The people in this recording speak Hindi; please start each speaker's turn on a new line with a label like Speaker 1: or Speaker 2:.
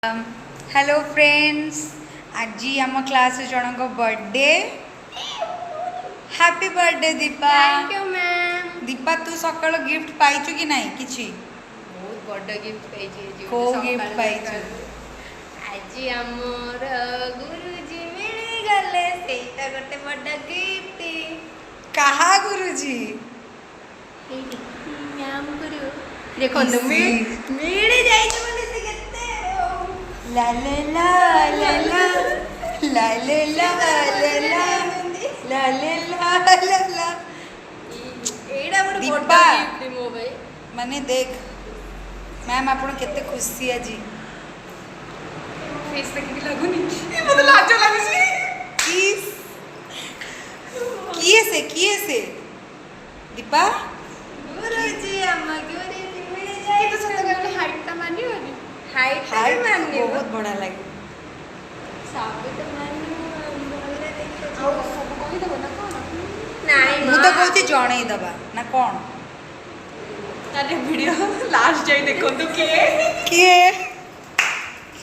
Speaker 1: हेलो फ्रेंड्स, आज आम class Janak birthday. Happy birthday Deepa.
Speaker 2: Thank you ma'am.
Speaker 1: Deepa तू सकाळ गिफ्ट पाइचु कि नहीं? किछि
Speaker 2: बहुत बड़ गिफ्ट पाइछि।
Speaker 1: को गिफ्ट पाइचु?
Speaker 2: आज हमर गुरुजी मिली गले सेटा गोटे बड़ गिफ्ट।
Speaker 1: कहा गुरुजी?
Speaker 2: मैम गुरु देखो तो मिली जाई बोले से केते
Speaker 1: ला ला ला ला ला ला ला ला ला ला ला ला ला ला।
Speaker 2: एडा बड़
Speaker 1: दीपा
Speaker 2: गिफ्ट मो भाई
Speaker 1: माने देख मैम आपण केते खुशी आज।
Speaker 2: फेस तक लागुनी मते लाज लागुची।
Speaker 1: किस किए से दीपा
Speaker 2: गुरुजी अम्मा गुरुजी मिली जाई तो सत कहले हाइट ता मानी होनी हाइट मानी
Speaker 1: बहुत बड़ा लगे।
Speaker 2: सब तो मानी बोले देखो आ सब कहि दबो ना कोन नहीं
Speaker 1: मु तो कहती जणई दबा ना कौन?
Speaker 2: ताले वीडियो लास्ट जाई देखो तो किए
Speaker 1: किए